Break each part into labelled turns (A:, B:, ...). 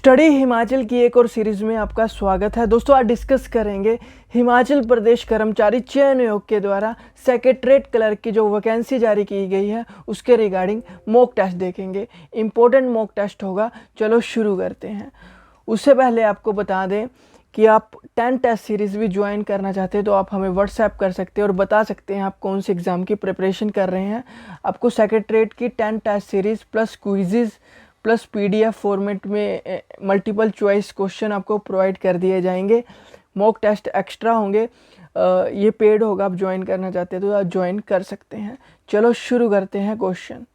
A: Study Himachal की एक और सीरीज़ में आपका स्वागत है। दोस्तों आज डिस्कस करेंगे हिमाचल प्रदेश कर्मचारी चयन आयोग के द्वारा सेक्रेटरीट क्लर्क की जो वैकेंसी जारी की गई है उसके रिगार्डिंग मॉक टेस्ट देखेंगे। इम्पोर्टेंट मॉक टेस्ट होगा। चलो शुरू करते हैं। उससे पहले आपको बता दें कि आप 10 टेस्ट सीरीज़ भी ज्वाइन करना चाहते हैं तो आप हमें व्हाट्सएप कर सकते हैं और बता सकते हैं आप कौन से एग्ज़ाम की प्रिपरेशन कर रहे हैं। आपको सेक्रेटरीट की 10 test series plus quiz plus PDF format में मल्टीपल चॉइस क्वेश्चन आपको प्रोवाइड कर दिए जाएंगे। मॉक टेस्ट एक्स्ट्रा होंगे, ये पेड होगा। आप ज्वाइन करना चाहते हैं तो आप ज्वाइन कर सकते हैं। चलो शुरू करते हैं क्वेश्चन।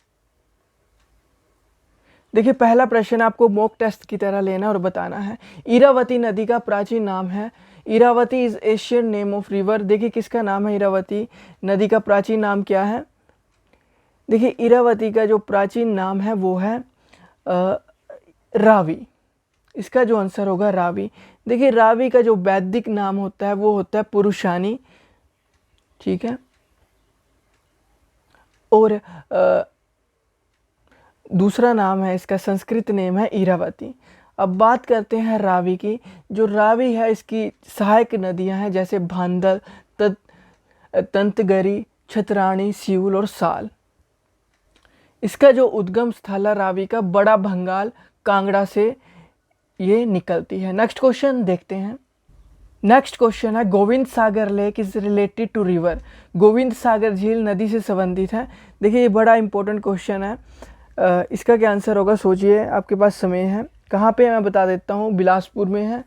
A: देखिए पहला प्रश्न आपको मॉक टेस्ट की तरह लेना और बताना है। इरावती नदी का प्राचीन नाम है। Iravati is ancient name of river. देखिए किसका नाम है? इरावती नदी का प्राचीन नाम क्या है? देखिए इरावती का जो प्राचीन नाम है वो है रावी। इसका जो आंसर होगा रावी। देखिए रावी का जो वैदिक नाम होता है वो होता है पुरुषानी, ठीक है। और दूसरा नाम है इसका, संस्कृत नेम है इरावती। अब बात करते हैं रावी की। जो रावी है इसकी सहायक नदियां हैं जैसे भांदल, तंतगरी, छतरानी, सियूल और साल। इसका जो उद्गम स्थल है रावी का बड़ा भंगाल कांगड़ा से ये निकलती है। नेक्स्ट क्वेश्चन देखते हैं। नेक्स्ट क्वेश्चन है Govind Sagar lake is related to river. Govind Sagar झील नदी से संबंधित है। देखिए ये बड़ा इंपॉर्टेंट क्वेश्चन है। इसका क्या आंसर होगा सोचिए, आपके पास समय है। कहाँ पे मैं बता देता हूँ, बिलासपुर में है।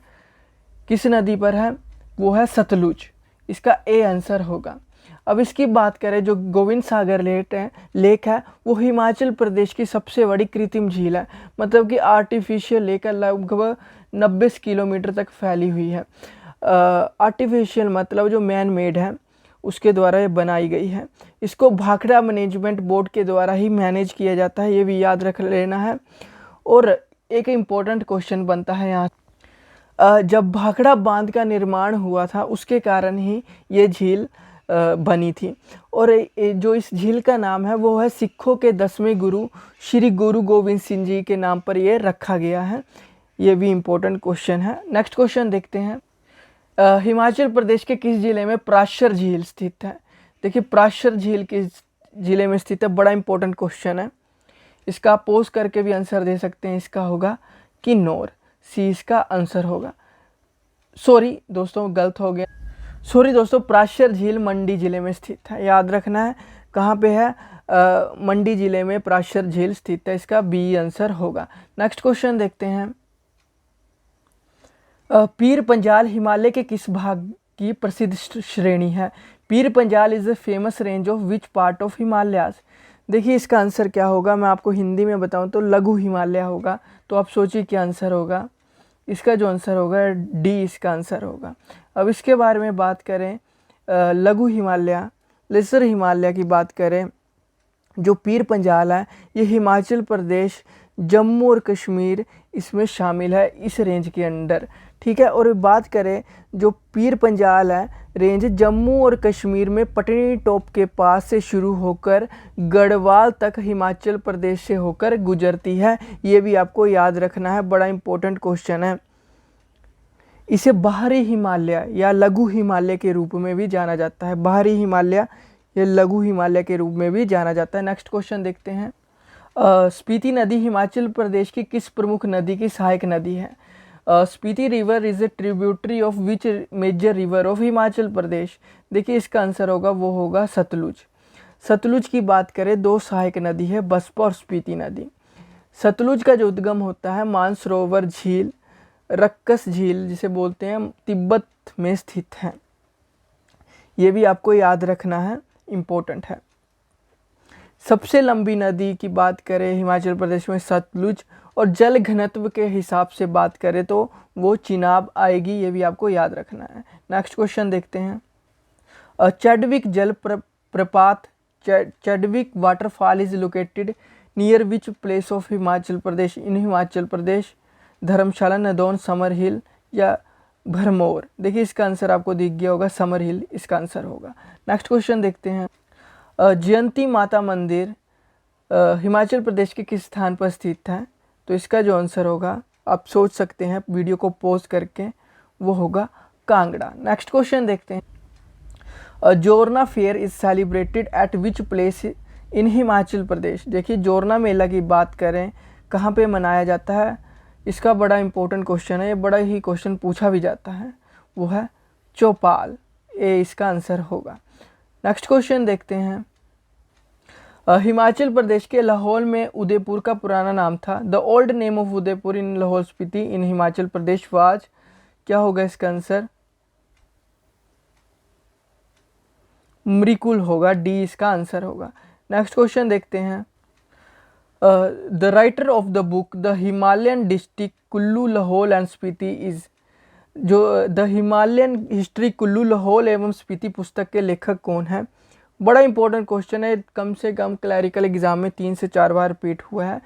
A: किस नदी पर है? वो है सतलुज। इसका ए आंसर होगा। अब इसकी बात करें, जो गोविंद सागर लेक है वो हिमाचल प्रदेश की सबसे बड़ी कृत्रिम झील है। मतलब कि आर्टिफिशियल लेक है, लगभग 90 किलोमीटर तक फैली हुई है। आर्टिफिशियल मतलब जो मैन मेड है उसके द्वारा ये बनाई गई है। इसको भाखड़ा मैनेजमेंट बोर्ड के द्वारा ही मैनेज किया जाता है, ये भी याद रख लेना है। और एक इम्पोर्टेंट क्वेश्चन बनता है यहाँ, जब भाखड़ा बांध का निर्माण हुआ था उसके कारण ही ये झील बनी थी। और जो इस झील का नाम है वो है सिखों के 10वें गुरु श्री गुरु गोविंद सिंह जी के नाम पर ये रखा गया है। ये भी इम्पोर्टेंट क्वेश्चन है। नेक्स्ट क्वेश्चन देखते हैं। हिमाचल प्रदेश के किस जिले में प्राशर झील स्थित है? देखिए प्राशर झील किस जिले में स्थित है? बड़ा इंपॉर्टेंट क्वेश्चन है। इसका आप पोज करके भी आंसर दे सकते हैं। इसका होगा किन्नौर। सी इसका आंसर होगा। सॉरी दोस्तों, गलत हो गया। सॉरी दोस्तों, प्राशर झील मंडी जिले में स्थित है। याद रखना है कहाँ पे है, मंडी जिले में प्राशर झील स्थित है। इसका बी आंसर होगा। नेक्स्ट क्वेश्चन देखते हैं। पीर पंजाल हिमालय के किस भाग की प्रसिद्ध श्रेणी है? Pir Panjal is the famous range of which part of Himalayas. देखिए इसका आंसर क्या होगा, मैं आपको हिंदी में बताऊं तो लघु हिमालय होगा। तो आप सोचिए क्या आंसर होगा। इसका जो आंसर होगा डी इसका आंसर होगा। अब इसके बारे में बात करें, लघु हिमालय लेसर हिमालय की बात करें, जो पीर पंजाल है ये हिमाचल प्रदेश, जम्मू और कश्मीर इसमें शामिल है इस रेंज के अंडर, ठीक है। और बात करें जो पीर पंजाल है रेंज जम्मू और कश्मीर में पटनी टॉप के पास से शुरू होकर गढ़वाल तक हिमाचल प्रदेश से होकर गुजरती है। ये भी आपको याद रखना है, बड़ा इंपॉर्टेंट क्वेश्चन है। इसे बाहरी हिमालय या लघु हिमालय के रूप में भी जाना जाता है। बाहरी हिमालय या लघु हिमालय के रूप में भी जाना जाता है। नेक्स्ट क्वेश्चन देखते हैं। स्पीति नदी हिमाचल प्रदेश की किस प्रमुख नदी की सहायक नदी है? Spiti river is a tributary of which major river of Himachal Pradesh. देखिए इसका आंसर होगा वो होगा सतलुज। सतलुज की बात करें, दो सहायक नदी है, बसपा और स्पीति नदी। सतलुज का जो उद्गम होता है मानसरोवर झील, रक्कस झील जिसे बोलते हैं, तिब्बत में स्थित है। ये भी आपको याद रखना है, इम्पोर्टेंट है। सबसे लंबी नदी की बात करें हिमाचल प्रदेश में सतलुज, और जल घनत्व के हिसाब से बात करें तो वो चिनाब आएगी। ये भी आपको याद रखना है। नेक्स्ट क्वेश्चन देखते हैं। चैडविक जल प्रपात, Chadwick waterfall is located near which place of Himachal Pradesh? In Himachal Pradesh, Dharamshala, Nadaun, Summer Hill या भरमौर। देखिए इसका आंसर आपको दिख गया होगा, समर हिल इसका आंसर होगा। नेक्स्ट क्वेश्चन देखते हैं। जयंती माता मंदिर हिमाचल प्रदेश के किस स्थान पर स्थित है? तो इसका जो आंसर होगा आप सोच सकते हैं वीडियो को पॉज करके, वो होगा कांगड़ा। नेक्स्ट क्वेश्चन देखते हैं। Jorna fair is celebrated at which place in Himachal Pradesh. देखिए जोरना मेला की बात करें कहाँ पे मनाया जाता है, इसका बड़ा इंपॉर्टेंट क्वेश्चन है, ये बड़ा ही क्वेश्चन पूछा भी जाता है, वो है चौपाल, ये इसका आंसर होगा। नेक्स्ट क्वेश्चन देखते हैं। हिमाचल प्रदेश के लाहौल में उदयपुर का पुराना नाम था। The old name of Udaipur in Lahaul Spiti in Himachal Pradesh was, क्या होगा इसका आंसर? मृकुल होगा, डी इसका आंसर होगा। नेक्स्ट क्वेश्चन देखते हैं। The writer of the book the Himalayan district Kullu Lahaul and Spiti is, जो the Himalayan history Kullu Lahaul एवं स्पीति पुस्तक के लेखक कौन है? बड़ा इंपॉर्टेंट क्वेश्चन है, कम से कम क्लैरिकल एग्जाम में 3 से 4 बार रिपीट हुआ है,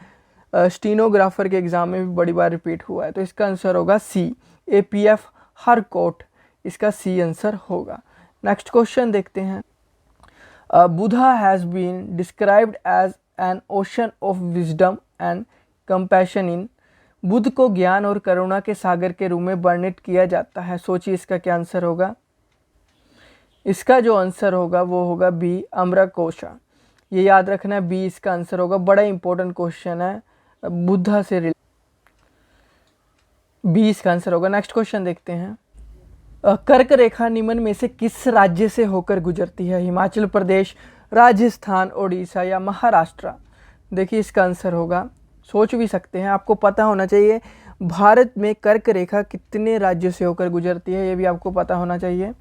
A: स्टीनोग्राफर के एग्जाम में भी बड़ी बार रिपीट हुआ है, तो इसका आंसर होगा सी, APF हरकोट, इसका सी आंसर होगा। नेक्स्ट क्वेश्चन देखते हैं। Buddha has been described as an ocean of wisdom and compassion in, Buddha को ज्ञान और करुणा के सागर के रूप में वर्णित किया जाता है। सोचिए इसका क्या आंसर होगा? इसका जो आंसर होगा वो होगा बी, अमराकोशा। ये याद रखना है, बी इसका आंसर होगा। बड़ा इंपॉर्टेंट क्वेश्चन है, बुद्धा से रिलेटेड, बी इसका आंसर होगा। नेक्स्ट क्वेश्चन देखते हैं। कर्क रेखा निम्न में से किस राज्य से होकर गुजरती है? हिमाचल प्रदेश, राजस्थान, ओडिशा या महाराष्ट्र? देखिए इसका आंसर होगा, सोच भी सकते हैं, आपको पता होना चाहिए भारत में कर्क रेखा कितने राज्यों से होकर गुजरती है, ये भी आपको पता होना चाहिए।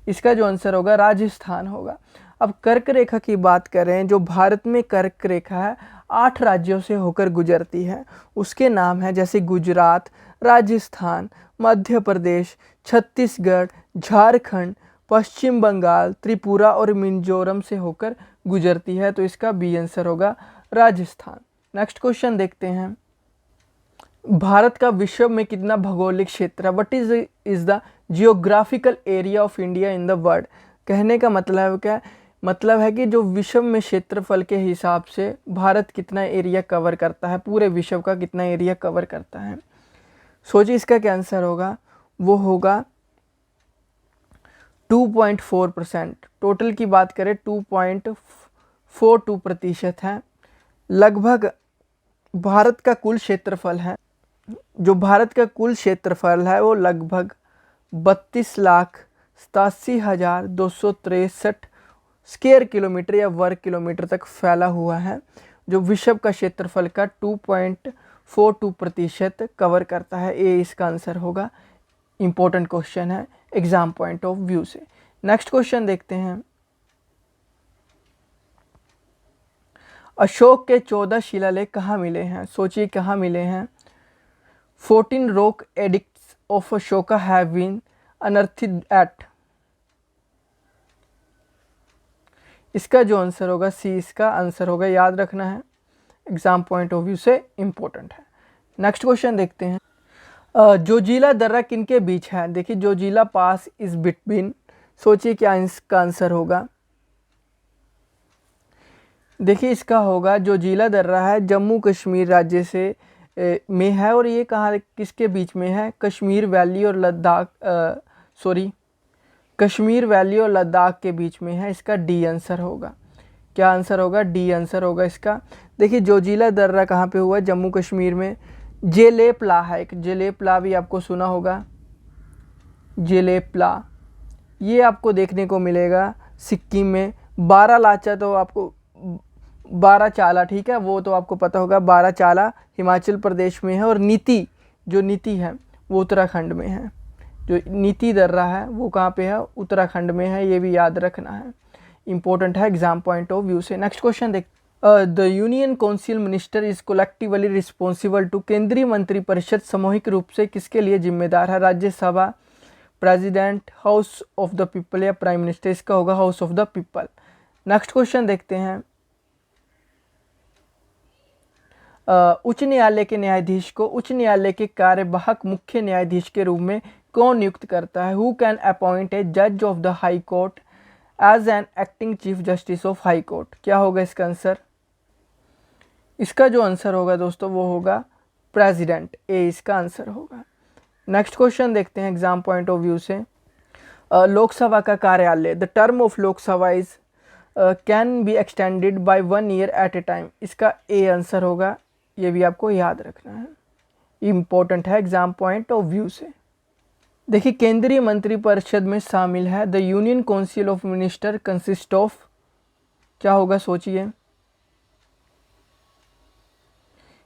A: इसका जो आंसर होगा राजस्थान होगा। अब कर्क रेखा की बात करें, जो भारत में कर्क रेखा है 8 राज्यों से होकर गुजरती है, उसके नाम है जैसे गुजरात, राजस्थान, मध्य प्रदेश, छत्तीसगढ़, झारखंड, पश्चिम बंगाल, त्रिपुरा और मिजोरम से होकर गुजरती है, तो इसका बी आंसर होगा राजस्थान। नेक्स्ट क्वेश्चन देखते हैं। भारत का विश्व में कितना भौगोलिक क्षेत्र है? What is the geographical area of India in the world? कहने का मतलब क्या है? मतलब है कि जो विश्व में क्षेत्रफल के हिसाब से भारत कितना एरिया कवर करता है, पूरे विश्व का कितना एरिया कवर करता है। सोचिए इसका क्या आंसर होगा? वो होगा 2.4%। टोटल की बात करें 2.42% है, लगभग भारत का कुल क्षेत्रफल है, जो भारत का कुल क्षेत्रफल है वो लगभग 32,87,263 स्क्वायर किलोमीटर या वर्ग किलोमीटर तक फैला हुआ है, जो विश्व का क्षेत्रफल का 2.42% कवर करता है। ये इसका आंसर होगा। इंपॉर्टेंट क्वेश्चन है एग्जाम पॉइंट ऑफ व्यू से। नेक्स्ट क्वेश्चन देखते हैं। अशोक के 14 शिलालेख कहाँ मिले हैं? सोचिए कहाँ मिले हैं। 14 rock edicts of Ashoka have been unearthed at, इसका जो आंसर होगा सी इसका आंसर होगा, याद रखना है, एग्जाम पॉइंट ऑफ व्यू से इंपॉर्टेंट है। नेक्स्ट क्वेश्चन देखते हैं। जोजिला दर्रा किनके बीच है? देखिए जोजिला पास इज बिटवीन, सोचिए क्या इसका आंसर होगा। देखिए इसका होगा जोजिला दर्रा है जम्मू कश्मीर राज्य से में है, और ये कहाँ किसके बीच में है? कश्मीर वैली और लद्दाख, कश्मीर वैली और लद्दाख के बीच में है, इसका डी आंसर होगा। क्या आंसर होगा? डी आंसर होगा इसका। देखिए जोजिला दर्रा कहाँ पे हुआ? जम्मू कश्मीर में। जेलेपला है एक, जेलेपला भी आपको सुना होगा, जेलेपला, ये आपको देखने को मिलेगा सिक्किम में। बारालाचा तो आपको, बाराचाला, ठीक है, वो तो आपको पता होगा, बाराचाला हिमाचल प्रदेश में है, और नीति, जो नीति है वो उत्तराखंड में है। जो नीति दर्रा है वो कहाँ पे है? उत्तराखंड में है, ये भी याद रखना है, इंपॉर्टेंट है एग्जाम पॉइंट ऑफ व्यू से। नेक्स्ट क्वेश्चन देख। The union council minister is collectively responsible to, केंद्रीय मंत्रिपरिषद सामूहिक रूप से किसके लिए जिम्मेदार है? Rajya Sabha, president, house of the people या प्राइम मिनिस्टर? इसका होगा house of the people. Next question देखते हैं। उच्च न्यायालय के न्यायाधीश को उच्च न्यायालय के कार्यवाहक मुख्य न्यायाधीश के रूप में कौन नियुक्त करता है? हु कैन अपॉइंट ए जज of the high court as an acting chief justice of high court? क्या होगा इसका आंसर? इसका जो आंसर होगा दोस्तों वो होगा प्रेसिडेंट, ए इसका आंसर होगा। नेक्स्ट क्वेश्चन देखते हैं एग्जाम पॉइंट ऑफ व्यू से। लोकसभा का कार्यालय, the term of Lok Sabha is can be extended by 1 year at a time, इसका ए आंसर होगा। ये भी आपको याद रखना है, इम्पोर्टेंट है एग्जाम पॉइंट ऑफ व्यू से। देखिए केंद्रीय मंत्रिपरिषद में शामिल है the union council of minister consist of, क्या होगा सोचिए।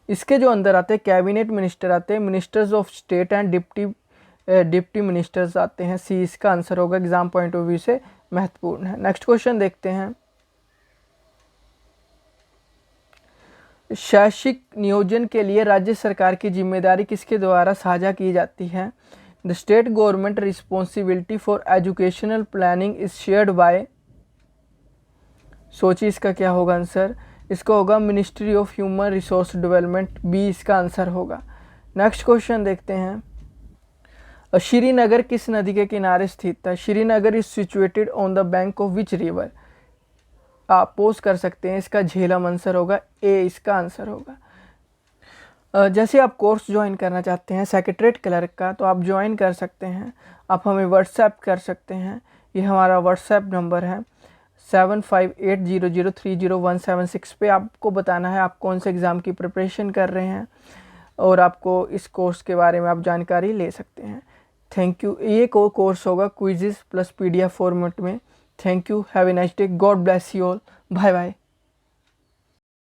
A: इसके जो अंदर आते हैं कैबिनेट मिनिस्टर आते हैं, ministers of state and deputy ministers आते हैं, सी इसका आंसर होगा, एग्जाम पॉइंट ऑफ व्यू से महत्वपूर्ण है। नेक्स्ट क्वेश्चन देखते हैं। शैक्षिक नियोजन के लिए राज्य सरकार की जिम्मेदारी किसके द्वारा साझा की जाती है। The state government responsibility for educational planning is shared by, सोचिए इसका क्या होगा आंसर। इसका होगा ministry of human resource development, B इसका आंसर होगा। नेक्स्ट क्वेश्चन देखते हैं। श्रीनगर किस नदी के किनारे स्थित है। Srinagar is situated on the bank of which river, आप पोज कर सकते हैं, इसका झेलम आंसर होगा, ए इसका आंसर होगा। जैसे आप कोर्स ज्वाइन करना चाहते हैं सेक्रेटरीट क्लर्क का, तो आप ज्वाइन कर सकते हैं, आप हमें व्हाट्सएप कर सकते हैं। ये हमारा व्हाट्सएप नंबर है 7580030176 पे आपको बताना है आप कौन से एग्ज़ाम की प्रिपरेशन कर रहे हैं और आपको इस कोर्स के बारे में आप जानकारी ले सकते हैं। Thank you. ये कोर्स होगा क्विज़ प्लस PDF फॉर्मेट में। Thank you, have a nice day, God bless you all, bye bye.